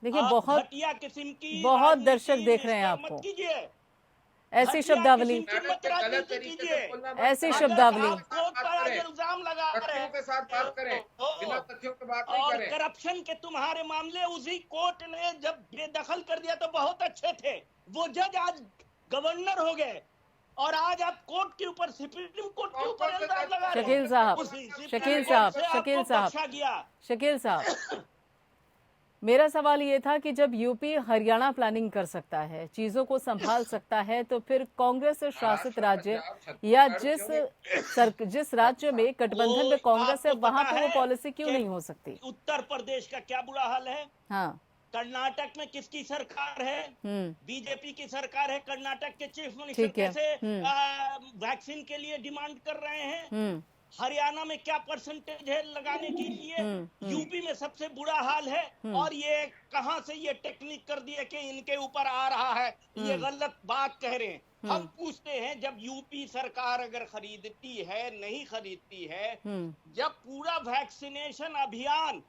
देखिए आप बहुत घटिया किस्म की बहुत दर्शक राजनीति देख रहे हैं मिस्टर मत आपको, कीजिए, ऐसी घटिया शब्दावली, किस्म की मत गलत राजनीति तरीके से कीजिए। बोलना बंद ऐसी करें। अगर शब्दावली। आप कोर्ट पर आज करें, इल्जाम लगा तथ्यों के साथ रहे बात करें, बिना हो तथ्यों के बात नहीं और करें। करप्शन के तुम्हारे मामले उसी कोर्ट ने जब बेदखल कर दिया तो बहुत अच्छे थे, वो जज आज गवर्नर हो गए और आज आप कोर्ट के ऊपर, सुप्रीम कोर्ट के ऊपर इल्जाम लगा रहे शकील हैं। साहब, उसी सुप्रीम शकील कोर्ट साहब, से शकील आपको साहब, बख्शा गया। शकील साहब, मेरा सवाल ये था कि जब यूपी हरियाणा प्लानिंग कर सकता है, चीजों को संभाल सकता है, तो फिर कांग्रेस शासित राज्य या जिस राज्य में गठबंधन में कांग्रेस है, आपको वहां पता पे वो है पॉलिसी क्यों कि नहीं हो सकती? उत्तर प्रदेश का क्या बुरा हाल है? हाँ, कर्नाटक में किसकी सरकार है? बीजेपी की सरकार है। कर्नाटक के चीफ मिनिस्टर ठीक है। कैसे वैक्सीन के लिए डिमांड कर रहे हैं? हरियाणा में क्या परसेंटेज है लगाने के लिए? यूपी में सबसे बुरा हाल है। और ये कहां से ये टेक्निक कर दिए कि इनके ऊपर आ रहा है, ये गलत बात कह रहे हैं। हम पूछते हैं, जब यूपी सरकार अगर खरीदती है, नहीं खरीदती है, जब पूरा वैक्सीनेशन अभियान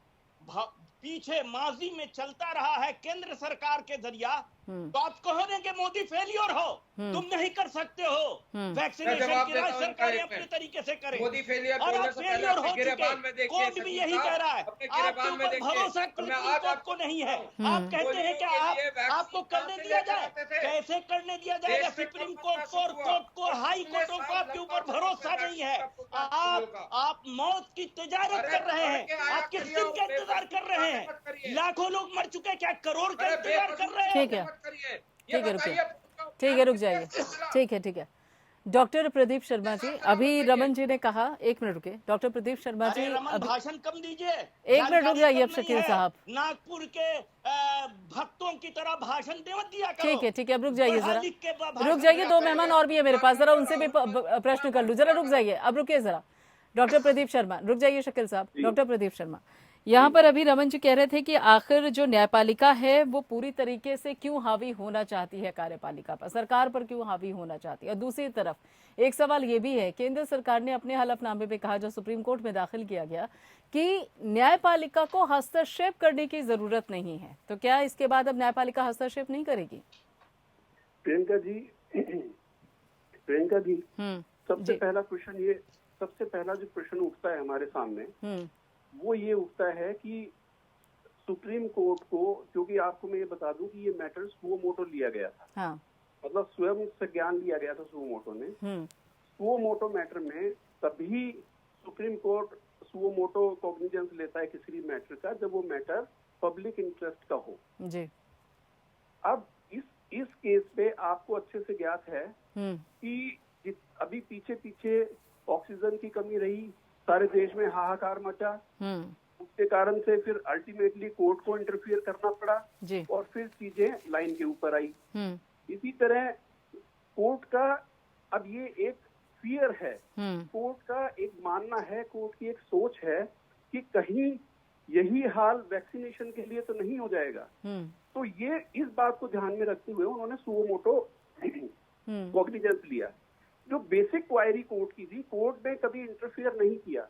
पीछे माजी में चलता रहा है केंद्र सरकार के जरिया, तो आप कहो कि मोदी फेलियर हो, तुम नहीं कर सकते हो वैक्सीनेशन की, राज्य सरकारें अपने तरीके से करें। मोदी फेलियर और आप फेलियर हो चुके, कोर्ट भी यही कह रहा है। आपके ऊपर भरोसा सुप्रीम कोर्ट को नहीं है। आप कहते हैं कि आपको करने दिया जाए, कैसे करने दिया जाएगा? सुप्रीम कोर्ट को, हाई कोर्टों को आपके ऊपर भरोसा नहीं है। आप मौत की तजारत कर रहे हैं। आप किस दिन का इंतजार कर रहे हैं? लाखों लोग मर चुके, क्या करोड़ का इंतजार कर रहे हैं? ठीक है, ठीक है, रुकिए, ठीक है, रुक जाइए, ठीक है, ठीक है। डॉक्टर प्रदीप शर्मा जी, अभी रमन जी ने कहा, एक मिनट रुके, डॉक्टर प्रदीप शर्मा जी, रमन भाषण कम दीजिए, एक मिनट रुक जाइए अब शकील साहब। नागपुर के भक्तों की तरह भाषण मत दिया करो। ठीक है, ठीक है, अब रुक जाइए जरा, रुक जाइए, 2 मेहमान और भी है मेरे पास, जरा उनसे भी प्रश्न कर लूं, जरा रुक जाइए, अब रुकिए जरा। डॉक्टर प्रदीप शर्मा, रुक जाइए शकील साहब। डॉक्टर प्रदीप शर्मा, यहाँ पर अभी रमन जी कह रहे थे कि आखिर जो न्यायपालिका है वो पूरी तरीके से क्यों हावी होना चाहती है कार्यपालिका पर, सरकार पर क्यों हावी होना चाहती है। और दूसरी तरफ एक सवाल ये भी है, केंद्र सरकार ने अपने हलफनामे में कहा, जो सुप्रीम कोर्ट में दाखिल किया गया, कि न्यायपालिका को हस्तक्षेप करने की जरूरत नहीं है। तो क्या इसके बाद अब न्यायपालिका हस्तक्षेप नहीं करेगी? प्रियंका जी, सबसे पहला क्वेश्चन ये, सबसे पहला जो प्रश्न उठता है हमारे सामने, वो ये उठता है कि सुप्रीम कोर्ट को, क्योंकि आपको मैं ये बता दूं कि ये मैटर सुओ मोटो लिया गया था। हाँ। मतलब स्वयं संज्ञान लिया गया था सुओ मोटो ने। सुओ मोटो मैटर में तभी supreme court suo motu cognizance लेता है किसी भी मैटर का, जब वो मैटर पब्लिक इंटरेस्ट का हो जी। अब इस केस पे आपको अच्छे से ज्ञात है कि अभी पीछे ऑक्सीजन की कमी रही, सारे देश में हाहाकार मचा, उसके कारण से फिर अल्टीमेटली कोर्ट को इंटरफियर करना पड़ा जी। और फिर चीजें लाइन के ऊपर आई। इसी तरह कोर्ट का अब ये एक फियर है, कोर्ट का एक मानना है, कोर्ट की एक सोच है कि कहीं यही हाल वैक्सीनेशन के लिए तो नहीं हो जाएगा। तो ये इस बात को ध्यान में रखते हुए उन्होंने सुओ मोटो कॉग्निजेंस लिया। जो बेसिक क्वायरी कोर्ट की थी, कोर्ट ने कभी इंटरफियर नहीं किया।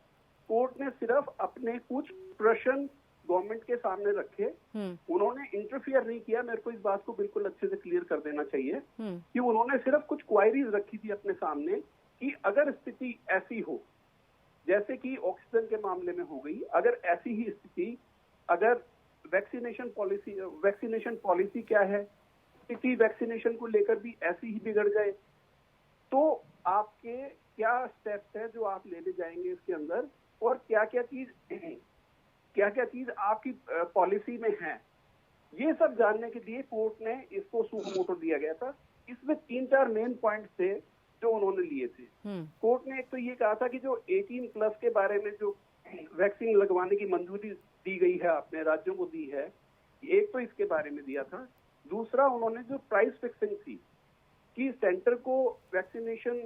कोर्ट ने सिर्फ अपने कुछ प्रश्न गवर्नमेंट के सामने रखे, उन्होंने इंटरफियर नहीं किया। मेरे को इस बात को बिल्कुल अच्छे से क्लियर कर देना चाहिए कि उन्होंने सिर्फ कुछ क्वायरीज रखी थी अपने सामने कि अगर स्थिति ऐसी हो, जैसे कि ऑक्सीजन के मामले में हो गई, अगर ऐसी ही स्थिति, अगर वैक्सीनेशन पॉलिसी क्या है, स्थिति वैक्सीनेशन को लेकर भी ऐसी ही बिगड़ जाए, तो आपके क्या स्टेप्स है जो आप लेने जाएंगे इसके अंदर, और क्या क्या चीज आपकी पॉलिसी में है, ये सब जानने के लिए कोर्ट ने इसको सुओ मोटो दिया गया था। इसमें 3-4 मेन पॉइंट थे जो उन्होंने लिए थे। कोर्ट ने एक तो ये कहा था कि जो 18+ के बारे में जो वैक्सीन लगवाने की मंजूरी दी गई है, आपने राज्यों को दी है, एक तो इसके बारे में दिया था। दूसरा, उन्होंने जो प्राइस फिक्सिंग थी कि सेंटर को वैक्सीनेशन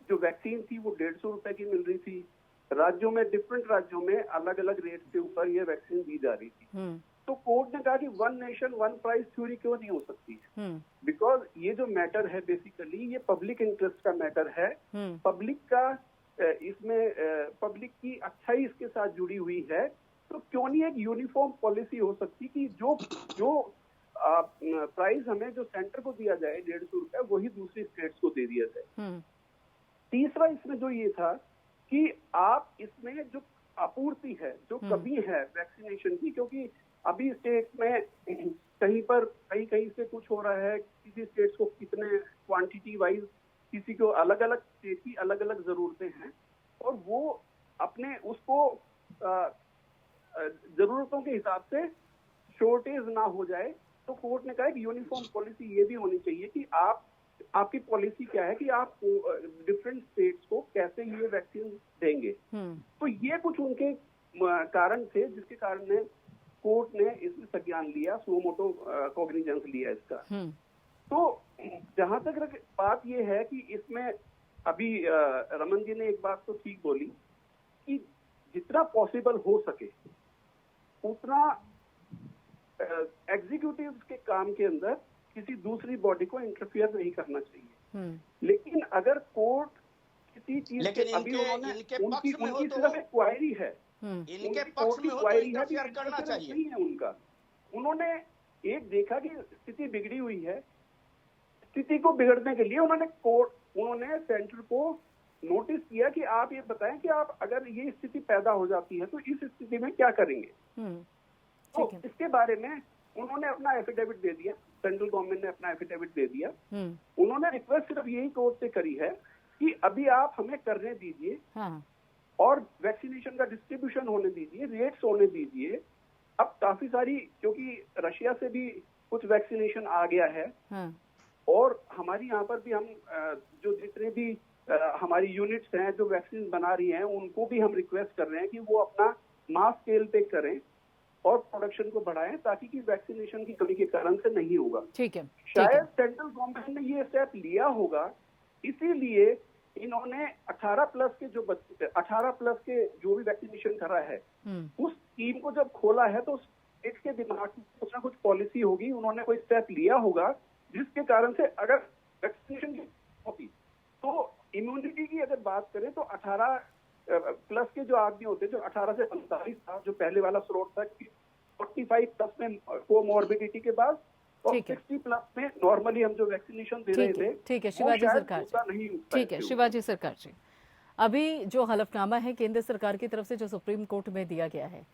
जो वैक्सीन थी वो 150 रुपए की मिल रही थी, राज्यों में, डिफरेंट राज्यों में अलग अलग रेट के ऊपर ये वैक्सीन दी जा रही थी। तो कोर्ट ने कहा कि 1 नेशन 1 प्राइस थ्योरी क्यों नहीं हो सकती, बिकॉज ये जो मैटर है बेसिकली ये पब्लिक इंटरेस्ट का मैटर है। पब्लिक का इसमें पब्लिक की अच्छाई इसके साथ जुड़ी हुई है, तो क्यों नहीं एक यूनिफॉर्म पॉलिसी हो सकती कि जो जो प्राइस हमें जो सेंटर को दिया जाए 150 रुपया, वही दूसरी स्टेट्स को दे दिया जाए। तीसरा इसमें जो ये था कि आप इसमें जो आपूर्ति है, जो कमी है वैक्सीनेशन की, क्योंकि अभी स्टेट्स में कहीं से कुछ हो रहा है, किसी स्टेट्स को कितने क्वांटिटी वाइज, किसी को अलग अलग स्टेट की अलग अलग जरूरतें हैं, और वो अपने उसको जरूरतों के हिसाब से शॉर्टेज ना हो जाए। तो कोर्ट ने कहा कि यूनिफॉर्म पॉलिसी ये भी होनी चाहिए कि आपकी पॉलिसी क्या है कि आप डिफरेंट स्टेट्स को कैसे ये वैक्सीन देंगे। तो ये कुछ उनके कारण थे जिसके कारण ने कोर्ट ने इसमें संज्ञान लिया, सुओ मोटो कॉग्निजेंस लिया इसका। तो जहां तक बात ये है कि इसमें अभी रमन जी ने एक बात तो ठीक बोली कि जितना पॉसिबल हो सके उतना एग्जीक्यूटिव के काम के अंदर किसी दूसरी बॉडी को इंटरफियर नहीं करना चाहिए। लेकिन अगर कोर्ट किसी चीज के अभी उन्होंने उनकी सिर्फ एक क्वायरी है, इनके पक्ष में हो तो इंटरफियर करना चाहिए नहीं है उनका। उन्होंने एक देखा कि स्थिति बिगड़ी हुई है, स्थिति को बिगड़ने के लिए उन्होंने सेंटर को नोटिस किया कि आप ये बताएं कि आप अगर ये स्थिति पैदा हो जाती है तो इस स्थिति में क्या करेंगे। तो इसके बारे में उन्होंने अपना एफिडेविट दे दिया, सेंट्रल गवर्नमेंट ने अपना एफिडेविट दे दिया। उन्होंने रिक्वेस्ट सिर्फ यही कोर्ट से करी है कि अभी आप हमें करने दीजिए और वैक्सीनेशन का डिस्ट्रीब्यूशन होने दीजिए, रेट्स होने दीजिए। अब काफी सारी, क्योंकि रशिया से भी कुछ वैक्सीनेशन आ गया है और हमारी यहाँ पर भी हम जो जितने भी हमारी यूनिट्स हैं जो वैक्सीन बना रही हैं, उनको भी हम रिक्वेस्ट कर रहे हैं कि वो अपना मास स्केल पे करें और प्रोडक्शन को बढ़ाएं ताकि कि वैक्सीनेशन की कमी के कारण से नहीं होगा। ठीक है। शायद सेंट्रल गवर्नमेंट ने ये स्टेप लिया होगा, इसीलिए इन्होंने 18 प्लस के जो भी वैक्सीनेशन करा है उस स्कीम को जब खोला है तो स्टेट के दिमाग में कुछ ना कुछ पॉलिसी होगी, उन्होंने कोई स्टेप लिया होगा जिसके कारण से अगर वैक्सीनेशन की होती तो इम्यूनिटी की अगर बात करें तो 18 प्लस के जो आदमी होते जो 18 से 45 था, जो पहले वाला स्रोत था, 45 प्लस में कोमॉर्बिडिटी के बाद और 60 प्लस में नॉर्मली हम जो वैक्सीनेशन दे रहे थे। ठीक है शिवाजी सरकार जी, ठीक है शिवाजी सरकार जी, अभी जो हलफनामा है केंद्र सरकार की तरफ से जो सुप्रीम कोर्ट में दिया गया है,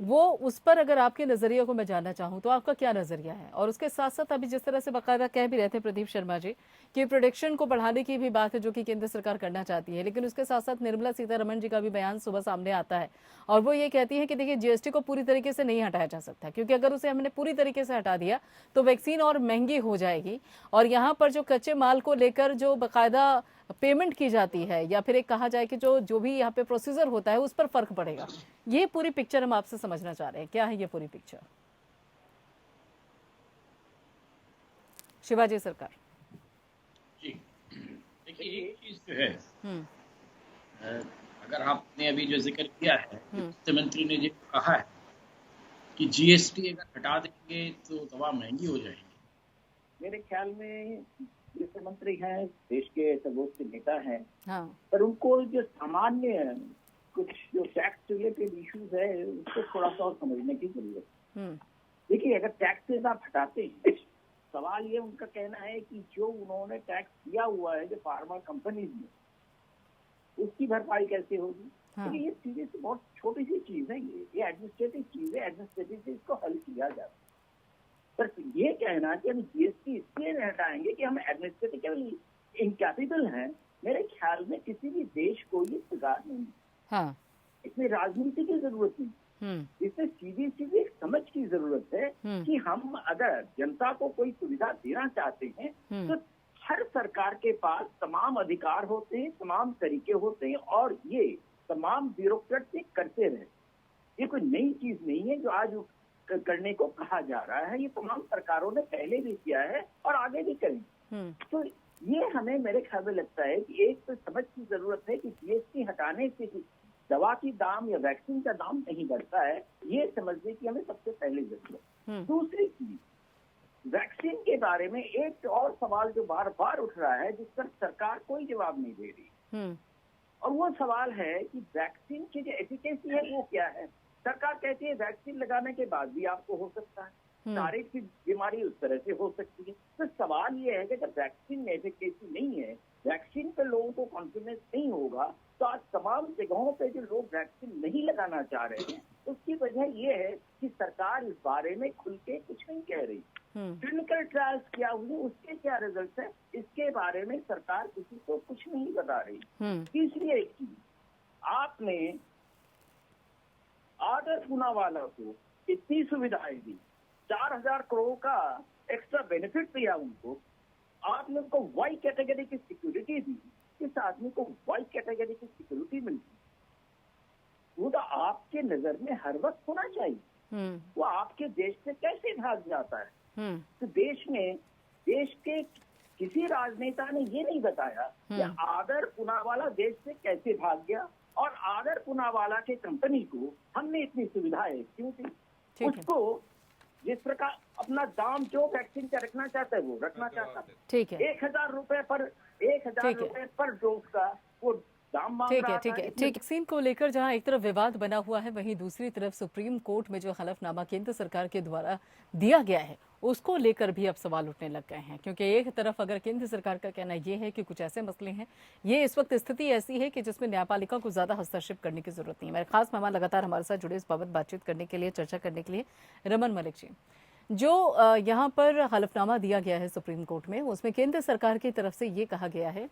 वो उस पर अगर आपके नजरिए को मैं जानना चाहूँ तो आपका क्या नजरिया है? और उसके साथ साथ अभी जिस तरह से बाकायदा कह भी रहे थे प्रदीप शर्मा जी कि प्रोडक्शन को बढ़ाने की भी बात है जो कि केंद्र सरकार करना चाहती है, लेकिन उसके साथ साथ निर्मला सीतारमण जी का भी बयान सुबह सामने आता है और वो ये कहती है कि देखिए जीएसटी को पूरी तरीके से नहीं हटाया जा सकता, क्योंकि अगर उसे हमने पूरी तरीके से हटा दिया तो वैक्सीन और महंगी हो जाएगी और यहाँ पर जो कच्चे माल को लेकर जो बाकायदा पेमेंट की जाती है या फिर एक कहा जाए कि जो भी यहाँ पे प्रोसीजर होता है उस पर फर्क पड़ेगा। ये पूरी पिक्चर हम आपसे समझना चाह रहे हैं, क्या है ये पूरी पिक्चर? शिवाजी सरकार जी, देखिए एक चीज जो है, अगर आपने अभी जो जिक्र किया है, वित्त मंत्री ने जो कहा है कि जीएसटी अगर हटा देंगे तो दवा महंगी हो जाएगी, मेरे ख्याल में वित्त मंत्री हैं, देश के सर्वोच्च नेता हैं, पर उनको जो सामान्य कुछ जो टैक्स रिलेटेड इश्यूज है उसको थोड़ा सा और समझने की जरूरत है। देखिए, अगर टैक्सेस आप हटाते हैं, सवाल ये उनका कहना है कि जो उन्होंने टैक्स दिया हुआ है जो फार्मा कंपनीज में, उसकी भरपाई कैसे होगी? देखिए, ये चीजें बहुत छोटी सी चीज है, ये एडमिनिस्ट्रेटिव चीज है, एडमिनिस्ट्रेटिव से इसको हल किया जाता है। पर ये कहना कि हम जीएसटी इसलिए नहीं हटाएंगे कि हम एडमिनिस्ट्रेटिवली इनकैपेबल हैं, मेरे ख्याल में किसी भी देश को ये स्वीकार नहीं। इसमें राजनीति की जरूरत नहीं, इसमें सीधी सीधी समझ की जरूरत है कि हम अगर जनता को कोई सुविधा देना चाहते हैं तो हर सरकार के पास तमाम अधिकार होते हैं, तमाम तरीके होते हैं और ये तमाम ब्यूरोक्रेट से करते रहे। ये कोई नई चीज नहीं है जो आज करने को कहा जा रहा है, ये तमाम सरकारों ने पहले भी किया है और आगे भी करेंगे। तो ये हमें मेरे ख्याल में लगता है कि एक तो समझ की जरूरत है कि जीएसटी हटाने से दवा की दाम या वैक्सीन का दाम नहीं बढ़ता है, ये समझने की हमें सबसे पहले जरूरत। दूसरी चीज, वैक्सीन के बारे में एक और सवाल जो बार बार उठ रहा है जिस पर सरकार कोई जवाब नहीं दे रही, और वो सवाल है कि वैक्सीन की जो एफिकेसी है वो क्या है। सरकार कहती है वैक्सीन लगाने के बाद भी आपको हो सकता है, शारीरिक की बीमारी उस तरह से हो सकती है। तो सवाल ये है कि अगर वैक्सीन एफिकेसी नहीं है, वैक्सीन पे लोगों को कॉन्फिडेंस नहीं होगा, तो आज तमाम जगहों पे जो लोग वैक्सीन नहीं लगाना चाह रहे हैं, उसकी वजह ये है कि सरकार इस बारे में खुल के कुछ नहीं कह रही। क्लिनिकल ट्रायल्स क्या हुए, उसके क्या रिजल्ट है, इसके बारे में सरकार किसी को कुछ नहीं बता रही। तीसरी एक चीज, आपने आदर पूनावाला को इतनी सुविधाएं दी, 4,000 करोड़ का एक्स्ट्रा बेनिफिट दिया उनको, आपने उनको वाई कैटेगरी की सिक्योरिटी दी, इस आदमी को वाई कैटेगरी की सिक्योरिटी मिलती, वो तो आपके नजर में हर वक्त होना चाहिए। वो आपके देश से कैसे भाग जाता है? तो देश के किसी राजनेता ने ये नहीं बताया कि आदर पूनावाला देश से कैसे भाग गया और आदर पूनावाला के कंपनी को हमने इतनी सुविधाएं क्यों दी। उसको जिस प्रकार अपना दाम जो वैक्सीन का रखना चाहता है वो रखना चाहता है। ठीक है, 1,000 रुपए पर डोज का वो दाम मांग रहा था। ठीक। वैक्सीन को लेकर जहां एक तरफ विवाद बना हुआ है, वहीं दूसरी तरफ सुप्रीम कोर्ट में जो हलफनामा केंद्र सरकार के द्वारा दिया गया है उसको लेकर भी अब सवाल उठने लग गए हैं। क्योंकि एक तरफ अगर केंद्र सरकार का कहना ये है कि कुछ ऐसे मसले हैं, ये इस वक्त स्थिति ऐसी है कि जिसमें न्यायपालिका को ज्यादा हस्तक्षेप करने की जरूरत नहीं है। मेरे खास मेहमान लगातार हमारे साथ जुड़े इस बाबत बातचीत करने के लिए, चर्चा करने के लिए, रमन मलिक जी। जो यहाँ पर हलफनामा दिया गया है सुप्रीम कोर्ट में, उसमें केंद्र सरकार की तरफ से ये कहा गया है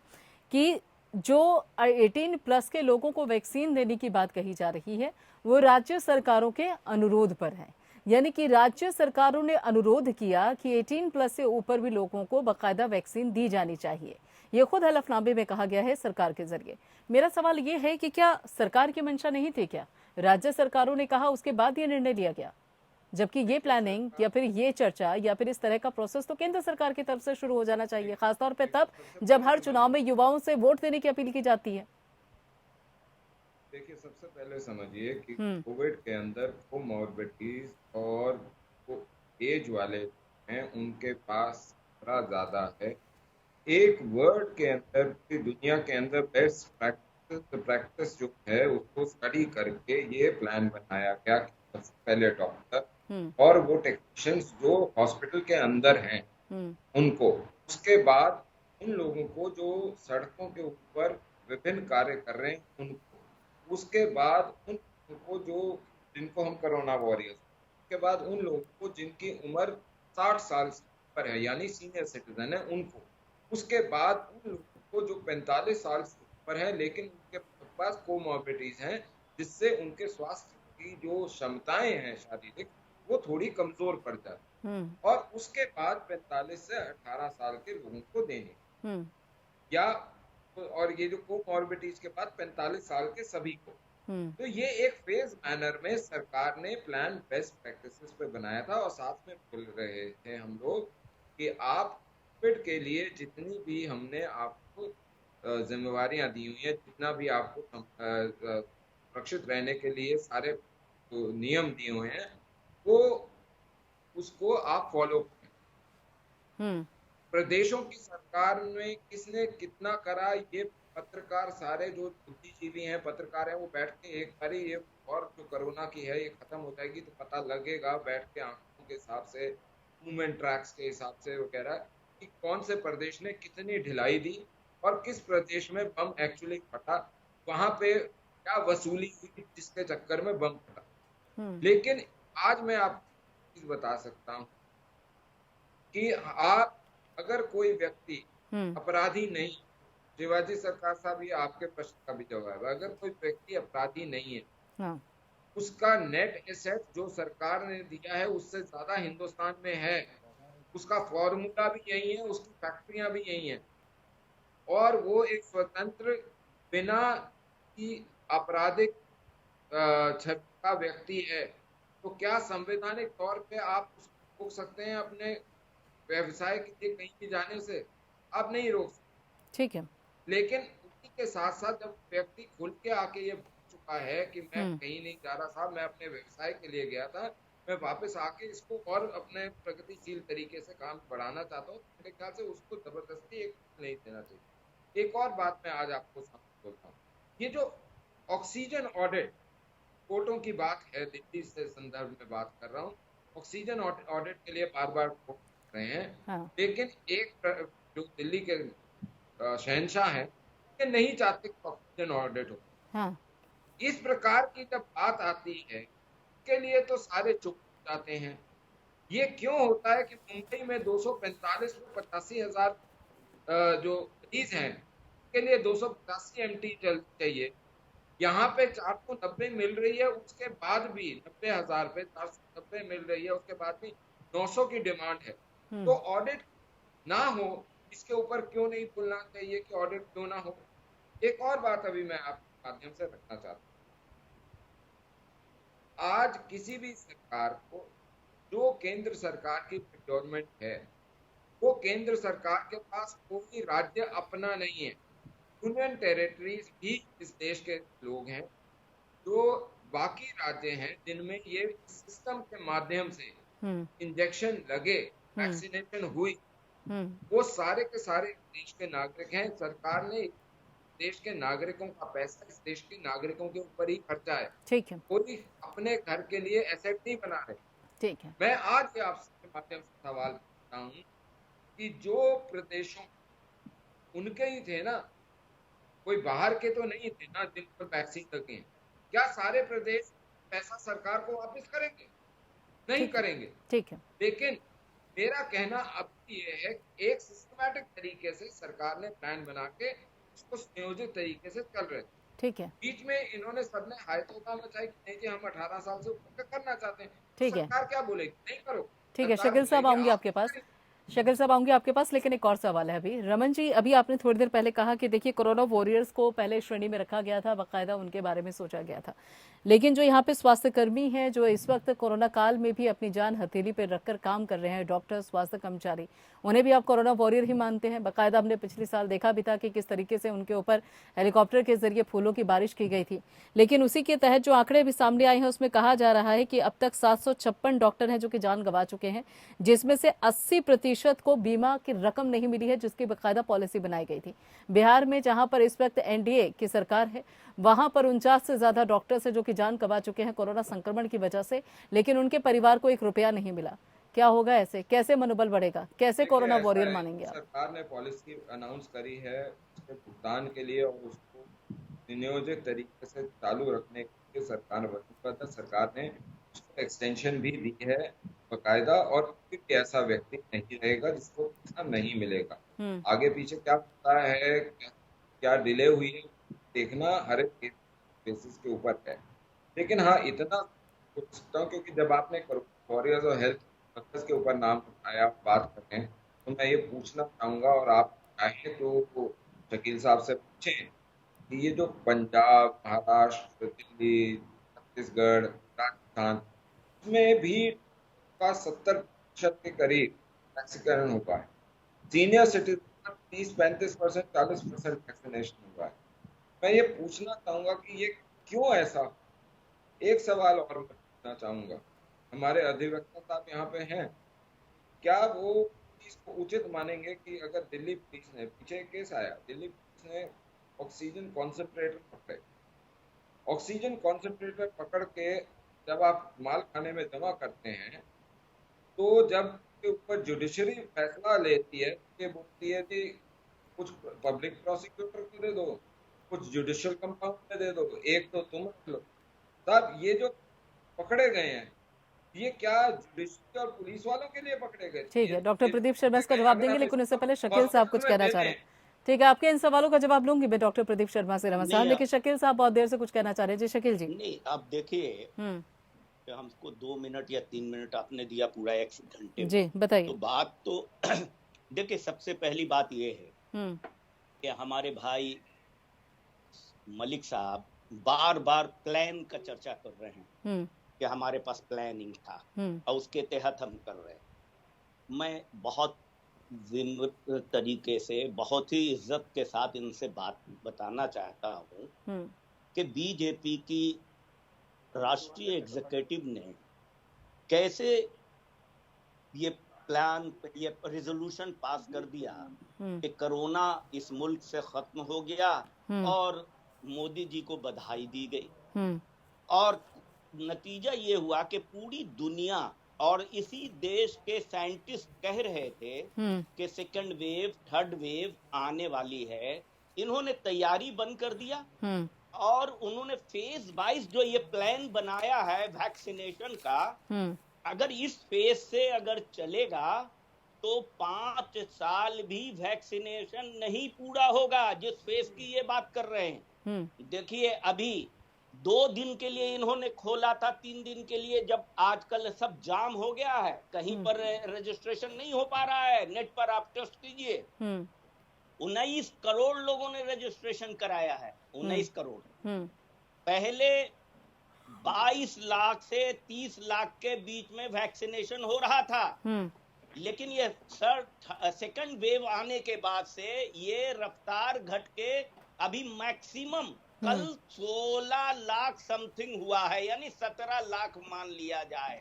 कि जो 18+ के लोगों को वैक्सीन देने की बात कही जा रही है वो राज्य सरकारों के अनुरोध पर है। यानी कि राज्य सरकारों ने अनुरोध किया कि 18+ से ऊपर भी लोगों को बाकायदा वैक्सीन दी जानी चाहिए। ये खुद हलफनामे में कहा गया है सरकार के जरिए। मेरा सवाल ये है कि क्या सरकार की मंशा नहीं थी? क्या राज्य सरकारों ने कहा उसके बाद ये निर्णय लिया गया? जबकि ये प्लानिंग या फिर ये चर्चा या फिर इस तरह का प्रोसेस तो केंद्र सरकार की तरफ से शुरू हो जाना चाहिए, खासतौर पे तब जब हर चुनाव में युवाओं से वोट देने की अपील की जाती है। देखिए, सबसे पहले समझिए कि कोविड के अंदर कोमॉर्बिडिटीज और एज वाले हैं उनके पास खतरा ज्यादा है। एक वर्ड के अंदर, दुनिया के अंदर बेस्ट प्रैक्टिस जो है उसको स्टडी करके ये प्लान बनाया गया कि सबसे पहले डॉक्टर और वो टेक्नीशियंस जो हॉस्पिटल के अंदर हैं उनको, उसके बाद उन लोगों को जो सड़कों के ऊपर विभिन्न कार्य कर रहे हैं उनको, उसके बाद उन लोगों को जिनको हम कोरोना वॉरियर्स, उसके बाद उन लोगों को जिनकी उम्र 60 साल पर है यानी सीनियर सिटीजन है उनको, उसके बाद उन लोगों को जो 45 साल पर है लेकिन उनके पास कोमॉर्बिडिटीज हैं जिससे उनके स्वास्थ्य की जो क्षमताएं हैं शारीरिक वो थोड़ी कमजोर पड़ जाती, और उसके बाद 45 से 18 साल के लोगों को देने या और ये जो कोमॉर्बिडिटीज के बाद 45 साल के सभी को। तो ये एक फेज मैनर में सरकार ने प्लान बेस्ट प्रैक्टिसेस पे बनाया था और साथ में बोल रहे थे हम लोग कि आप कोविड के लिए जितनी भी हमने आपको जिम्मेवारियां दी हुई है, जितना भी आपको सुरक्षित रहने के लिए सारे नियम दिए हुए हैं वो उसको आप फॉलो करें। प्रदेशों की सरकार में किसने कितना करा, ये पत्रकार सारे जो बुद्धिजीवी हैं, पत्रकार हैं, वो बैठ के एक बारी ये और जो कोरोना की है ये खत्म हो जाएगी तो पता लगेगा बैठ के आंखों के हिसाब से, मूवमेंट ट्रैक्स के हिसाब से वगैरह कि कौन से प्रदेश ने कितनी ढिलाई दी और किस प्रदेश में बम एक्चुअली फटा, वहां पे क्या वसूली हुई जिसके चक्कर में बम फटा। लेकिन आज मैं आपको चीज बता सकता हूँ कि आप अगर कोई व्यक्ति अपराधी नहीं, शिवाजी सरकार साहब ये आपके प्रश्न का भी जवाब है, अगर कोई व्यक्ति अपराधी नहीं है उसका नेट एसेट जो सरकार ने दिया है उससे ज्यादा हिंदुस्तान में है, उसका फॉर्मूला भी यही है, उसकी फैक्ट्रियां भी यही हैं और वो एक स्वतंत्र बिना की आपराधिक छवि का व्यक्ति है, तो क्या संवैधानिक तौर पे आप उसको रोक सकते हैं अपने व्यवसाय के लिए कहीं भी जाने से? आप नहीं रोक सकते। ठीक है, लेकिन उसी के साथ साथ जब व्यक्ति खुल के आके ये बोल चुका है कि मैं कहीं नहीं जा रहा साहब, मैं अपने व्यवसाय के लिए गया था, मैं वापस आके इसको और अपने प्रगतिशील तरीके से काम बढ़ाना चाहता हूँ, मेरे ख्याल से उसको जबरदस्ती एक नहीं देना चाहिए। एक और बात मैं आज आपको बोलता हूँ, ये जो ऑक्सीजन ऑडिट कोर्टों की बात है, दिल्ली से संदर्भ में बात कर रहा हूँ। ऑक्सीजन ऑडिट के लिए बार बार कोर्ट कर रहे हैं, हाँ। लेकिन एक जो दिल्ली के शहंशाह हैं, ये नहीं चाहते कि ऑक्सीजन ऑडिट हो। हाँ। इस प्रकार की जब बात आती है के लिए तो सारे चुप हो जाते हैं। ये क्यों होता है कि मुंबई में 245 को 85,000 जो मरीज हैं के लिए 285 MT चाहिए, यहाँ पे 490 मिल रही है, उसके बाद भी 90,000 पे 490 मिल रही है, उसके बाद भी 900 की डिमांड है। तो ऑडिट ना हो, इसके ऊपर क्यों नहीं बोलना चाहिए कि ऑडिट क्यों ना हो। एक और बात अभी मैं आपके माध्यम से रखना चाहता हूँ, आज किसी भी सरकार को जो केंद्र सरकार की प्रोक्योरमेंट है, वो केंद्र सरकार के पास कोई राज्य अपना नहीं है। यूनियन टेरिटरीज भी इस देश के लोग हैं, जो बाकी राज्य हैं जिनमें ये सिस्टम के माध्यम से इंजेक्शन लगे, वैक्सीनेशन हुई, वो सारे के सारे देश के नागरिक हैं। सरकार ने देश के नागरिकों का पैसा इस देश के नागरिकों के ऊपर ही खर्चा है। ठीक है। कोई अपने घर के लिए एसेट नहीं बना रहे। ठीक है। मैं आज ये आपके माध्यम से सवाल करता हूँ कि जो प्रदेशों उनके ही थे ना, कोई बाहर के तो नहीं थे ना जिन पर वैक्सीन लगे हैं, क्या सारे प्रदेश पैसा सरकार को वापस करेंगे? नहीं करेंगे। ठीक है। लेकिन मेरा कहना अब ये है कि एक सिस्टमैटिक तरीके से सरकार ने प्लान बना के उसको संयोजित तरीके से चल रहे थे। ठीक है। बीच में इन्होंने सबने हाय तौबा मचाई कि नहीं जी हम 18 साल से ऊपर करना चाहते हैं। ठीक है। सरकार क्या बोलेगी? नहीं करो। ठीक है, शकील साहब आऊंगी आपके पास। शकील साहब आऊंगी आपके पास, लेकिन एक और सवाल है अभी। रमन जी, अभी आपने थोड़ी देर पहले कहा कि देखिए कोरोना वॉरियर्स को पहले श्रेणी में रखा गया था, बाकायदा उनके बारे में सोचा गया था, लेकिन जो यहाँ पे स्वास्थ्य कर्मी हैं जो इस वक्त कोरोना काल में भी अपनी जान हथेली पर रखकर काम कर रहे हैं, डॉक्टर, स्वास्थ्य कर्मचारी, उन्हें भी आप कोरोना वॉरियर ही मानते हैं? बाकायदा हमने पिछले साल देखा भी था कि किस तरीके से उनके ऊपर हेलीकॉप्टर के जरिए फूलों की बारिश की गई थी। लेकिन उसी के तहत जो आंकड़े भी सामने आए हैं उसमें कहा जा रहा है कि अब तक 756 डॉक्टर हैं जो कि जान गंवा चुके हैं, जिसमें से 80% को बीमा की रकम नहीं मिली है, जिसकी बाकायदा पॉलिसी बनाई गई थी। बिहार में जहां पर इस वक्त एनडीए की सरकार है, वहां पर 49 से ज्यादा डॉक्टर्स हैं जो कि जान गंवा चुके हैं कोरोना संक्रमण की वजह से, लेकिन उनके परिवार को 1 रुपया नहीं मिला। क्या होगा ऐसे? कैसे मनोबल बढ़ेगा? कैसे कोरोना वॉरियर मानेंगे आप? सरकार ने पॉलिसी अनाउंस करी है उसके भुगतान के लिए और उसको नियोजित तरीके से चालू रखने के लिए सरकार वचनबद्ध। सरकार ने उसको एक्सटेंशन भी दी है बाकायदा, और ऐसा व्यक्ति नहीं रहेगा जिसको पैसा नहीं मिलेगा। आगे पीछे क्या होता है, क्या डिले हुई है, देखना हर एक बेसिस के ऊपर है। लेकिन हाँ, इतना सोच सकता हूँ क्योंकि जब आपने वॉरियर्स और हेल्थ वर्कर्स के ऊपर नाम उठाया, बात करें, तो मैं ये पूछना चाहूंगा और आप चाहें तो शकील साहब से पूछें कि ये जो पंजाब, महाराष्ट्र, दिल्ली, छत्तीसगढ़, राजस्थान में भी का 70% के करीब वैक्सीकरण हुआ है। सीनियर सिटीजन का 30-35%, 40% वैक्सीनेशन हुआ है। मैं ये पूछना चाहूंगा कि ये क्यों ऐसा। एक सवाल और मैं पूछना चाहूंगा, हमारे अधिवक्ता साहब यहाँ पे हैं, क्या वो इसको उचित मानेंगे कि अगर दिल्ली पुलिस ने, पीछे केस आया, दिल्ली पुलिस ने ऑक्सीजन कॉन्सेंट्रेटर पकड़े, ऑक्सीजन कॉन्सेंट्रेटर पकड़ के जब आप माल खाने में जमा करते हैं, तो जब के ऊपर जुडिशरी फैसला लेती है, ये बोलती है कि कुछ पब्लिक प्रोसिक्यूटर को दे दो, कुछ जुडिशियल कंपाउंड में दे दो, एक तो तुम रख लो। साहब ये जो पकड़े गए हैं, ये क्या जुडिशरी और पुलिस वालों के लिए पकड़े गए? ठीक है, डॉक्टर प्रदीप शर्मा इसका जवाब देंगे, लेकिन उससे पहले शकील साहब कुछ कहना चाह रहे हैं। ठीक है, आपके इन सवालों का जवाब लूंगी मैं डॉक्टर प्रदीप शर्मा से, रमन साहब, लेकिन शकील साहब बहुत देर से कुछ कहना चाह रहे हैं। जी शकील जी। नहीं, आप देखिए, हमको 2 मिनट या 3 मिनट आपने दिया, पूरा 1 घंटे जी, बताइए। तो बात तो देखिए, सबसे पहली बात ये है कि हमारे भाई मलिक साहब बार बार प्लान का चर्चा कर रहे हैं कि हमारे पास प्लानिंग था और उसके तहत हम कर रहे हैं। मैं बहुत विनम्र तरीके से, बहुत ही इज्जत के साथ इनसे बात बताना चाहता हूँ कि बीजेपी की राष्ट्रीय एग्जीक्यूटिव ने कैसे ये प्लान, ये रिजोल्यूशन पास कर दिया कि कोरोना इस मुल्क से खत्म हो गया और मोदी जी को बधाई दी गई। और नतीजा ये हुआ कि पूरी दुनिया और इसी देश के साइंटिस्ट कह रहे थे कि सेकंड वेव, थर्ड वेव आने वाली है। इन्होंने तैयारी बंद कर दिया और उन्होंने फेज वाइज जो ये प्लान बनाया है वैक्सीनेशन का, अगर इस फेज से अगर चलेगा तो 5 साल भी वैक्सीनेशन नहीं पूरा होगा, जिस फेज की ये बात कर रहे हैं। देखिए अभी 2 दिन के लिए इन्होंने खोला था, 3 दिन के लिए, जब आजकल सब जाम हो गया है, कहीं पर रजिस्ट्रेशन नहीं हो पा रहा है। नेट पर आप टेस्ट कीजिए, 19 करोड़ लोगों ने रजिस्ट्रेशन कराया है। 19 करोड़। पहले 22 लाख से 30 लाख के बीच में वैक्सीनेशन हो रहा था, लेकिन ये सेकंड वेव आने के बाद से ये रफ्तार घट के अभी मैक्सिमम कल 16 लाख समथिंग हुआ है, यानी 17 लाख मान लिया जाए।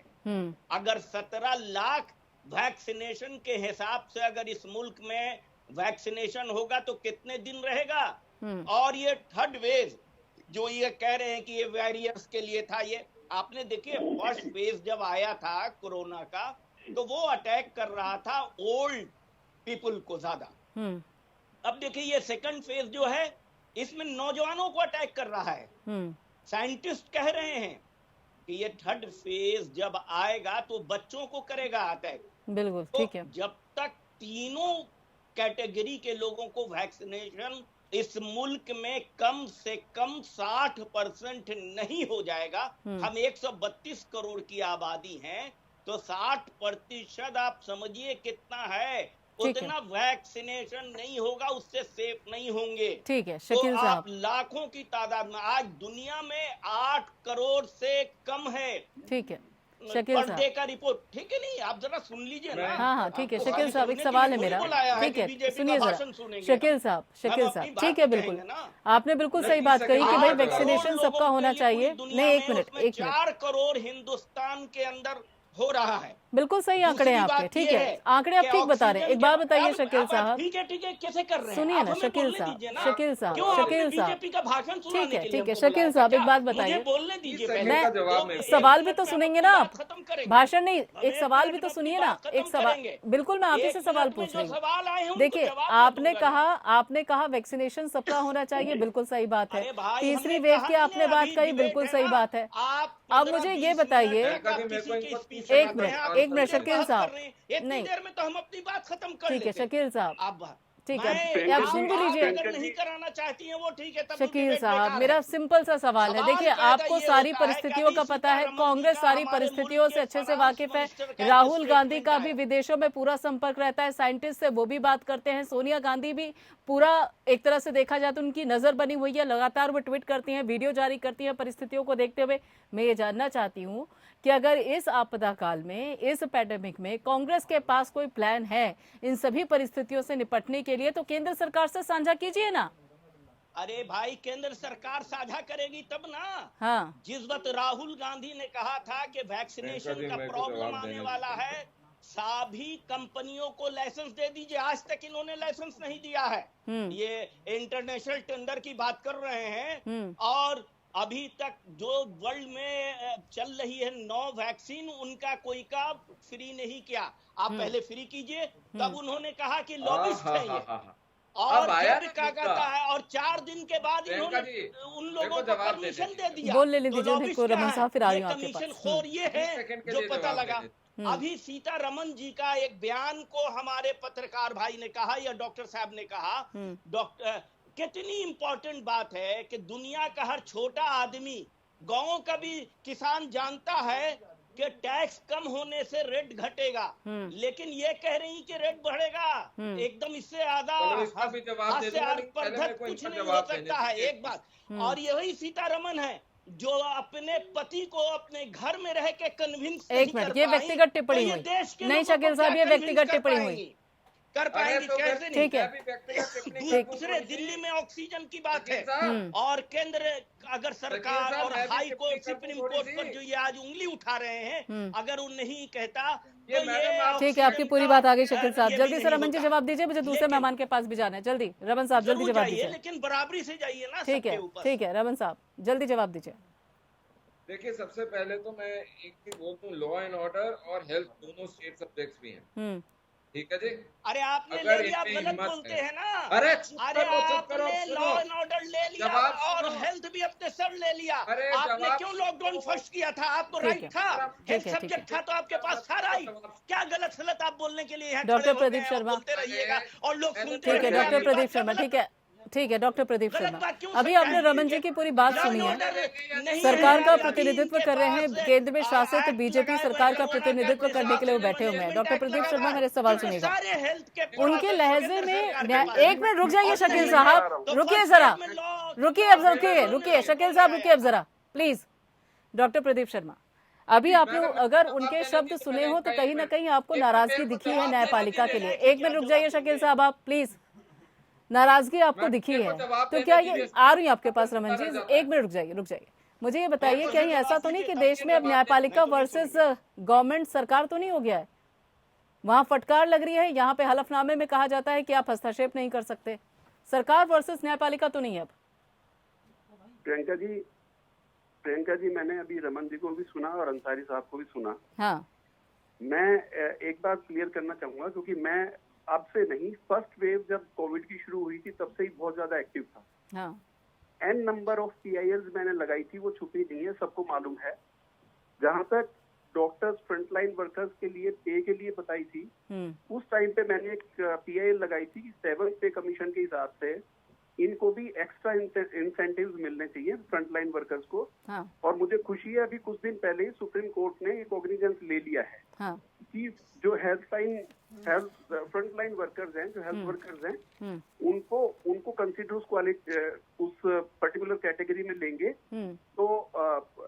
अगर 17 लाख वैक्सीनेशन के हिसाब से अगर इस मुल्क में वैक्सीनेशन होगा तो कितने दिन रहेगा? और ये थर्ड वेव जो ये कह रहे हैं कि ये वैरियर्स के लिए था, ये आपने देखिए फर्स्ट वेव जब आया था कोरोना का तो वो अटैक कर रहा था ओल्ड पीपल को ज्यादा। अब देखिए ये सेकंड फेज जो है इसमें नौजवानों को अटैक कर रहा है। साइंटिस्ट कह रहे हैं कि ये थर्ड फेज जब आएगा तो बच्चों को करेगा अटैक। बिल्कुल ठीक है। जब तक तीनों कैटेगरी के लोगों को वैक्सीनेशन इस मुल्क में कम से कम 60% नहीं हो जाएगा, हम 132 करोड़ की आबादी हैं, तो 60% आप समझिए कितना है, उतना वैक्सीनेशन नहीं होगा, उससे सेफ नहीं होंगे। ठीक है शकील तो साहब, आप लाखों की तादाद में, आज दुनिया में 8 करोड़ से कम है। ठीक है शकील पर साहब, डे का रिपोर्ट, ठीक है नहीं, आप जरा सुन लीजिए ना। हाँ ठीक है शकील साहब, एक सवाल है मेरा, ठीक है सुनिए जरा शकील साहब, ठीक है बिल्कुल, आपने बिल्कुल सही बात कही कि भाई वैक्सीनेशन सबका होना चाहिए। नहीं एक मिनट 4 करोड़ हिंदुस्तान के अंदर हो रहा है। बिल्कुल सही आंकड़े हैं आपके, ठीक है आंकड़े आप ठीक बता रहे हैं। एक बात बताइए शकील साहब, ठीक है कैसे कर रहे हैं, सुनिए ना शकील साहब, बीजेपी का भाषण सुनाने के लिए ठीक है शकील साहब, एक बात बताइए, बोलने दीजिए, मैं सवाल भी तो सुनेंगे ना आप, भाषण नहीं, एक सवाल भी तो सुनिए ना, एक सवाल, बिल्कुल मैं आप ही से सवाल पूछ रही हूँ। देखिए आपने कहा वैक्सीनेशन सबका होना चाहिए, बिल्कुल सही बात है। तीसरी वेव की आपने बात कही, बिल्कुल सही बात है। अब मुझे ये बताइए, एक मिनट शकील साहब, नहीं देर में तो हम अपनी बात खत्म कर ठीक है शकील साहब, अब ठीक है आप सुन भी लीजिए। अगर नहीं कराना चाहती हैं वो ठीक है, तब शकील साहब मेरा सिंपल सा सवाल है, देखिए आपको सारी परिस्थितियों का पता है, कांग्रेस सारी परिस्थितियों से अच्छे से वाकिफ है, राहुल गांधी का भी विदेशों में पूरा संपर्क रहता है, साइंटिस्ट से वो भी बात करते हैं, सोनिया गांधी भी पूरा एक तरह से देखा जाए तो उनकी नजर बनी हुई है, लगातार वो ट्वीट करती हैं, वीडियो जारी करती हैं परिस्थितियों को देखते हुए। मैं ये जानना चाहती हूँ कि अगर इस आपदा काल में, इस पैंडेमिक में कांग्रेस के पास कोई प्लान है इन सभी परिस्थितियों से निपटने के लिए, तो केंद्र सरकार से साझा कीजिए ना। अरे भाई केंद्र सरकार साझा करेगी तब ना। हाँ जिस वक्त राहुल गांधी ने कहा था कि वैक्सीनेशन का प्रॉब्लम आने वाला है, सभी कंपनियों को लाइसेंस दे दीजिए, आज तक इन्होंने लाइसेंस नहीं दिया है। ये इंटरनेशनल टेंडर की बात कर रहे हैं, और अभी तक जो वर्ल्ड में चल रही है 9 वैक्सीन, उनका कोई का फ्री नहीं किया। आप पहले फ्री कीजिए, तब उन्होंने कहा कि लॉबिस्ट है ये, और जब क्या कहता है, और 4 दिन के बाद इन्होंने उन लोगों को परमिशन दे दिया। बोल ले लीजिए को रमन साहब, फिर आ रही हूं आपके पास। कमीशन खोर ये है जो पता लगा। अभी सीतारमन जी का एक बयान को हमारे पत्रकार भाई ने कहा या डॉक्टर साहब ने कहा, डॉक्टर कितनी इंपॉर्टेंट बात है कि दुनिया का हर छोटा आदमी, गांव का भी किसान जानता है कि टैक्स कम होने से रेट घटेगा, लेकिन ये कह रही कि रेट बढ़ेगा। एकदम इससे आधा कुछ नहीं हो सकता है। एक बात और यही सीतारमन है जो अपने पति को अपने घर में रह के कन्विंस, एक मिनट, ये व्यक्तिगत टिप्पणी हुई नहीं शकील साहब, ये व्यक्तिगत टिप्पणी हुई, कर पाएंगे कैसे? ठीक है, दूसरे दिल्ली में ऑक्सीजन की बात है, और केंद्र अगर सरकार और हाई कोर्ट, सुप्रीम कोर्ट पर जो ये आज उंगली उठा रहे हैं, अगर वो नहीं कहता तो ये ठीक है। आपकी पूरी बात आ गई शकील साहब, जल्दी से रमन जी जवाब दीजिए, मुझे दूसरे मेहमान के पास भी जाना है, जल्दी रमन साहब जल्दी जवाब दीजिए। लेकिन बराबरी से जाइए ना। ठीक है रमन साहब जल्दी जवाब दीजिए। देखिए, सबसे पहले तो मैं एक चीज बोलता हूँ, लॉ एंड ऑर्डर और हेल्थ दोनों स्टेट सब्जेक्ट्स भी हैं। ठीक है जी। अरे आपने ले अगर लिया, आप इनमें गलत हिम्मत बोलते है, हैं ना। अरे अरे चुप करो आपने लॉ एंड ऑर्डर ले लिया जवाब और सुनो। हेल्थ भी अपने सर ले लिया। अरे आपने जवाब क्यों लॉकडाउन फर्स्ट किया था? आपको ठीक राइट है, था, ठीक हेल्थ है, ठीक सब्जेक्ट है। था तो आपके पास था राइट। क्या गलत सलत आप बोलने के लिए यहाँ खड़े डॉक्टर हो प्रदीप गए हैं और शर्मा, बोलते रहिएगा और लोग सुनते ठीक है। रहेंगे डॉक्टर आपकी प्रदीप बात का शर्मा, गलत ठीक है, ठीक है। डॉक्टर प्रदीप गलत शर्मा, बात क्यों अभी आपने समझाएंगे? रमन जी की पूरी बात लॉ सुनी एंड है। ऑर्डर नहीं सरकार है, का अभी प्रतिनिधित्व इनके कर रहे हैं, पास केंद्र में शासित एक्ट बीजेपी लगाए हुए सरकार का कोरोना प्रतिनिधित्व के करने के लिए वो डिजास्टर बैठे हुए हैं। मैनेजमेंट डॉक्टर एक्ट प्रदीप लगा शर्मा, हुआ है, मेरे सवाल क्योंकि सुनिएगा। सारे हेल्थ के उनके प्रोसेस लहजे केंद्र में सरकार के पास है। एक मिनट रुक जाइए और शकील नहीं साहब, तो रुकिए फर्स्ट जरा, स्टेट में लॉ रुकिए अब, रुकिए शकील साहब, रुकिए अब जरा प्लीज। डॉक्टर प्रदीप शर्मा, अभी आप लोग अगर उनके शब्द सुने हो तो कहीं ना कहीं आपको नाराजगी दिखी है न्यायपालिका के लिए। एक मिनट रुक जाइए शकील साहब, आप प्लीज। नाराजगी आपको दिखी है तो क्या ये, आ रही है आपके पास रमन जी, एक मिनट रुक जाइए, रुक जाइए। मुझे ये बताइए, कहीं ऐसा तो नहीं कि देश में अब न्यायपालिका वर्सेस गवर्नमेंट सरकार तो नहीं हो गया है? वहां फटकार लग रही है, यहाँ पे हलफनामे में कहा जाता है कि आप हस्तक्षेप नहीं कर सकते। सरकार वर्सेस न्यायपालिका तो नहीं है अब। प्रियंका जी, मैंने अभी रमन जी को भी सुना और अंसारी साहब को भी सुना। हाँ, मैं एक बात क्लियर करना चाहूंगा, क्योंकि मैं अब से नहीं, फर्स्ट वेव जब कोविड की शुरू हुई थी तब से ही बहुत ज्यादा एक्टिव था। हाँ, एन नंबर ऑफ PILs मैंने लगाई थी, वो छुपी नहीं है, सबको मालूम है। जहां तक डॉक्टर्स, फ्रंटलाइन वर्कर्स के लिए पे के लिए बताई थी, उस टाइम पे मैंने एक PIL लगाई थी कि 7th पे कमीशन के हिसाब से इनको भी एक्स्ट्रा इंसेंटिव्स मिलने चाहिए फ्रंटलाइन वर्कर्स को। हाँ, और मुझे खुशी है, अभी कुछ दिन पहले ही सुप्रीम कोर्ट ने एक कॉग्निजेंस ले लिया है हाँ, कि जो फ्रंटलाइन वर्कर्स हैं, जो हेल्थ वर्कर्स हैं, उनको कंसिडर उस पर्टिकुलर कैटेगरी में लेंगे। तो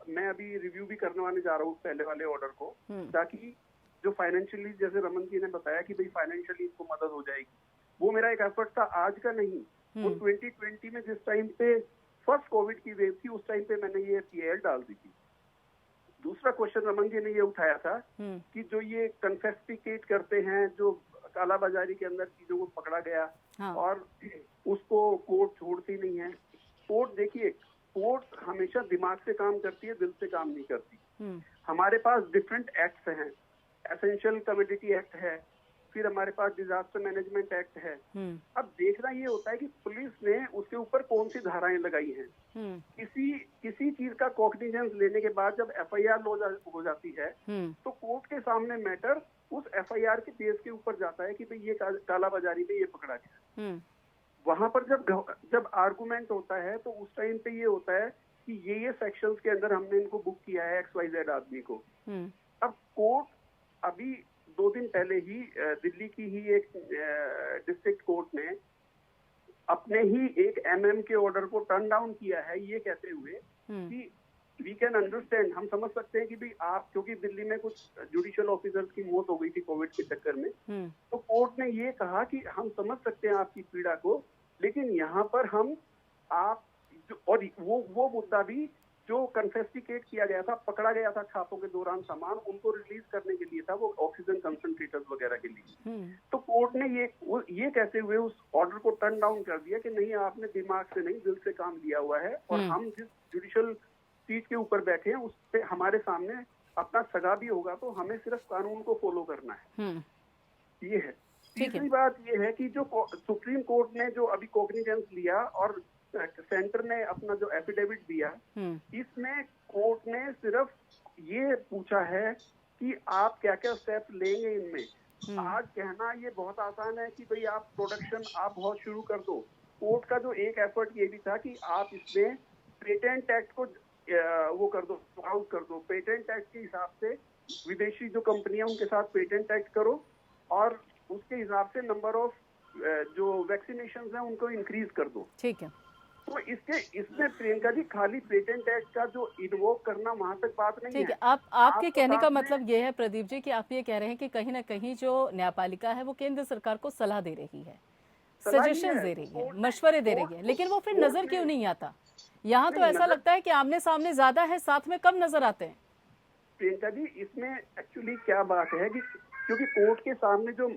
मैं अभी रिव्यू भी करने जा रहा हूँ पहले वाले ऑर्डर को, ताकि जो फाइनेंशियली, जैसे रमन जी ने बताया कि भाई फाइनेंशियली इसको मदद हो जाएगी, वो मेरा एक एफर्ट था, आज का नहीं। वो 2020 में जिस टाइम पे फर्स्ट कोविड की वेव थी, उस टाइम पे मैंने ये PIL डाल दी थी। दूसरा क्वेश्चन रमन जी ने ये उठाया था कि जो ये कन्फेस्टिकेट करते हैं, जो कालाबाजारी के अंदर चीजों को पकड़ा गया, हाँ, और उसको कोर्ट छोड़ती नहीं है। कोर्ट, देखिए, कोर्ट हमेशा दिमाग से काम करती है, दिल से काम नहीं करती। हमारे पास डिफरेंट एक्ट्स हैं, एसेंशियल कमोडिटी एक्ट है, फिर हमारे पास डिजास्टर मैनेजमेंट एक्ट है। अब देखना ये होता है कि पुलिस ने उसके ऊपर कौन सी धाराएं लगाई हैं। किसी चीज का कॉग्निजेंस लेने के बाद जब FIR हो जाती है, तो कोर्ट के सामने मैटर उस FIR के बेस के ऊपर जाता है कि भाई ये कालाबाजारी में ये पकड़ा गया। वहां पर जब आर्गुमेंट होता है तो उस टाइम पे ये होता है कि ये सेक्शंस के अंदर हमने इनको बुक किया है XYZ आदमी को। अब कोर्ट अभी 2 दिन पहले ही दिल्ली की ही एक डिस्ट्रिक्ट कोर्ट ने अपने ही एक MM के ऑर्डर को टर्न डाउन किया है, ये कहते हुए कि वी कैन अंडरस्टैंड, हम समझ सकते हैं कि भाई आप, क्योंकि दिल्ली में कुछ जुडिशियल ऑफिसर्स की मौत हो गई थी कोविड के चक्कर में, तो कोर्ट ने ये कहा कि हम समझ सकते हैं आपकी पीड़ा को, लेकिन यहाँ पर हम आप और वो मुद्दा भी जो कन्फेस्टिकेट किया गया था, पकड़ा गया था छापों के दौरान सामान, उनको रिलीज करने के लिए था, वो ऑक्सीजन कंसंट्रेटर्स वगैरह के लिए। तो कोर्ट ने ये कहते हुए उस ऑर्डर को टर्न डाउन कर दिया कि नहीं, आपने दिमाग से नहीं, दिल से काम लिया हुआ है, और हम जिस जुडिशियल सीट के ऊपर बैठे हैं उस पे हमारे सामने अपना सगा भी होगा, तो हमें सिर्फ कानून को फॉलो करना है। ये है। तीसरी बात ये है कि जो सुप्रीम कोर्ट ने जो अभी कॉग्निजेंस लिया और सेंटर ने अपना जो एफिडेविट दिया, इसमें कोर्ट ने सिर्फ ये पूछा है कि आप क्या क्या स्टेप लेंगे इनमें। आज कहना ये बहुत आसान है कि भाई आप प्रोडक्शन आप बहुत शुरू कर दो। कोर्ट का जो एक एफर्ट ये भी था कि आप इसमें पेटेंट एक्ट को वो कर दो, आउट कर दो। पेटेंट एक्ट के हिसाब से विदेशी जो कंपनियां उनके साथ पेटेंट एक्ट करो, और उसके हिसाब से नंबर ऑफ जो वैक्सीनेशन हैं उनको इंक्रीज कर दो। ठीक है। तो इसमें प्रियंका जी खाली पेटेंट एक्ट का जो इन्वोक करना वहां तक बात नहीं है। ठीक है, आपके कहने का मतलब ये है प्रदीप जी कि आप ये कह रहे हैं कि कहीं ना कहीं जो न्यायपालिका है वो केंद्र सरकार को सलाह दे रही है, सजेशंस दे रही है, मशवरे दे रही है, लेकिन वो फिर नजर क्यों नहीं आता? यहाँ तो ऐसा लगता है कि आमने सामने ज्यादा है, साथ में कम नजर आते हैं। प्रियंका जी, इसमें एक्चुअली क्या बात है कि क्योंकि कोर्ट के सामने जो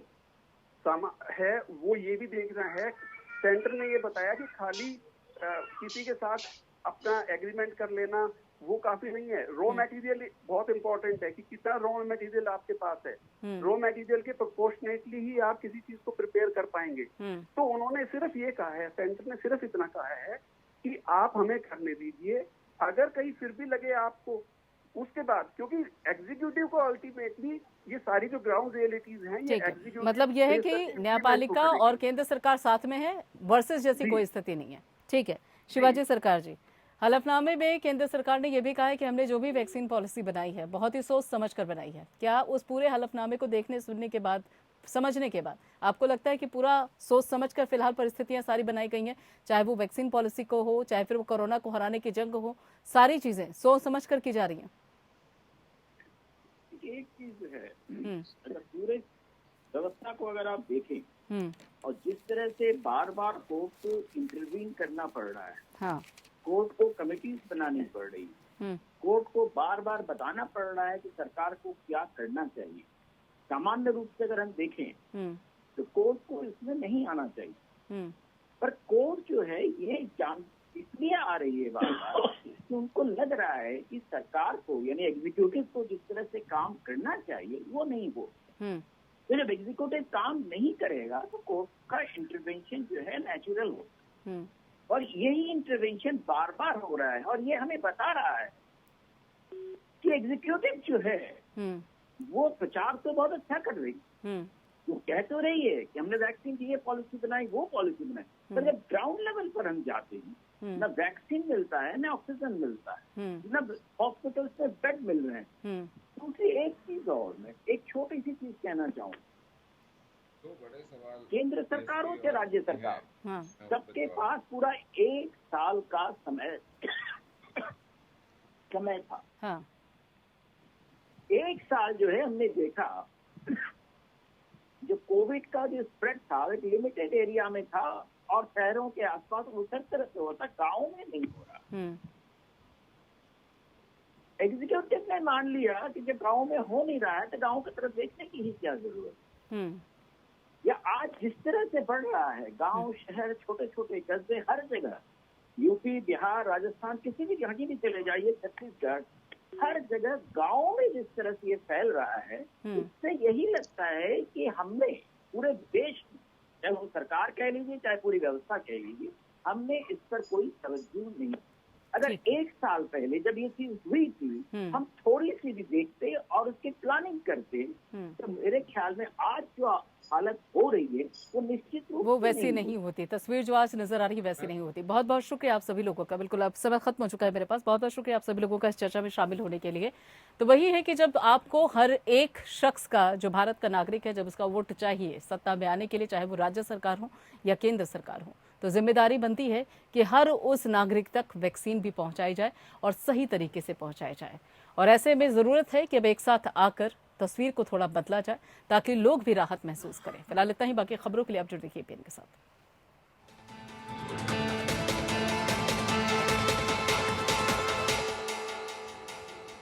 है वो ये भी देखना है, सेंटर ने ये बताया कि खाली किसी के साथ अपना एग्रीमेंट कर लेना वो काफी नहीं है। रॉ मटेरियल बहुत इंपॉर्टेंट है कि कितना रॉ मटेरियल आपके पास है। रॉ मटेरियल के प्रोपोर्शनेटली ही आप किसी चीज को प्रिपेयर कर पाएंगे। तो उन्होंने सिर्फ ये कहा है, सेंटर ने सिर्फ इतना कहा है कि आप हमें करने दीजिए, अगर कहीं फिर भी लगे आपको उसके बाद, क्योंकि एग्जीक्यूटिव को अल्टीमेटली ये सारी जो ग्राउंड रियलिटीज हैं ये एग्जीक्यूटिव, मतलब यह है कि न्यायपालिका और केंद्र सरकार साथ में है, वर्सेस जैसी कोई स्थिति नहीं है। ठीक है शिवाजी सरकार जी, हलफनामे में केंद्र सरकार ने यह भी कहा है कि हमने जो भी वैक्सीन पॉलिसी बनाई है बहुत ही सोच समझ कर बनाई है। क्या उस पूरे हलफनामे को देखने सुनने के बाद, समझने के बाद आपको लगता है कि पूरा सोच समझकर फिलहाल परिस्थितियां सारी बनाई गई हैं, चाहे वो वैक्सीन पॉलिसी को हो, चाहे फिर वो कोरोना को हराने की जंग हो, सारी चीजें सोच समझकर की जा रही हैं? एक चीज है, अगर पूरे व्यवस्था को अगर आप देखें और जिस तरह से बार बार कोर्ट को इंटरवीन करना पड़ रहा है, हाँ, कोर्ट को कमिटीज बनानी पड़ रही है, कोर्ट को बार बार बताना पड़ रहा है कि सरकार को क्या करना चाहिए। सामान्य रूप से अगर हम देखें तो कोर्ट को इसमें नहीं आना चाहिए, पर कोर्ट जो है ये जान इसलिए आ रही है बार बार कि उनको लग रहा है कि सरकार को यानी एग्जीक्यूटिव को जिस तरह से काम करना चाहिए वो नहीं हो। तो जब एग्जीक्यूटिव काम नहीं करेगा तो कोर्ट का इंटरवेंशन जो है नेचुरल हो, और यही इंटरवेंशन बार बार हो रहा है। और ये हमें बता रहा है कि एग्जीक्यूटिव जो है वो प्रचार तो बहुत अच्छा कर रही, वो कह तो रही है कि हमने वैक्सीन की ये पॉलिसी बनाई, वो पॉलिसी बनाई, पर जब ग्राउंड लेवल पर हम जाते हैं न वैक्सीन मिलता है, न ऑक्सीजन मिलता है, न हॉस्पिटल्स में बेड मिल रहे हैं। दूसरी एक चीज और, मैं एक छोटी सी चीज कहना चाहूँ, केंद्र सरकार हो या राज्य सरकार, सबके पास पूरा 1 साल का समय था। हाँ। 1 साल जो है हमने देखा जो कोविड का जो स्प्रेड था एक लिमिटेड एरिया में था और शहरों के आसपास उस तरह से होता, गाँव में नहीं हो रहा। एग्जीक्यूटिव ने मान लिया कि जब गाँव में हो नहीं रहा है तो गाँव की तरफ देखने की ही क्या जरूरत। या आज जिस तरह से बढ़ रहा है गांव शहर छोटे छोटे कस्बे हर जगह, यूपी बिहार राजस्थान किसी भी जगह भी चले जाइए, छत्तीसगढ़, हर जगह गांव में जिस तरह से ये फैल रहा है, इससे यही लगता है कि हमने पूरे देश, चाहे वो सरकार कह लीजिए चाहे पूरी व्यवस्था कह लीजिए, हमने इस पर कोई तवज्जो नहीं। अगर 1 साल पहले जब ये चीज हुई थी हम थोड़ी सी भी देखते और उसकी प्लानिंग करते तो मेरे ख्याल में आज जो हालत हो रही है वो निश्चित रूप वो वैसी नहीं होती। तस्वीर जो आज नजर आ रही है वैसी नहीं होती। बहुत बहुत शुक्रिया आप सभी लोगों का। बिल्कुल अब समय खत्म हो चुका है मेरे पास। बहुत बहुत शुक्रिया आप सभी लोगों का इस चर्चा में शामिल होने के लिए। तो वही है कि जब आपको हर एक शख्स का, जो भारत का नागरिक है, जब उसका वोट चाहिए सत्ता में आने के लिए, चाहे वो राज्य सरकार हो या केंद्र सरकार हो, तो जिम्मेदारी बनती है कि हर उस नागरिक तक वैक्सीन भी पहुंचाई जाए और सही तरीके से पहुंचाई जाए। और ऐसे में जरूरत है कि अब एक साथ आकर तस्वीर को थोड़ा बदला जाए ताकि लोग भी राहत महसूस करें। फिलहाल इतना ही, बाकी खबरों के लिए आप जुड़ रहिए एपीएन के साथ।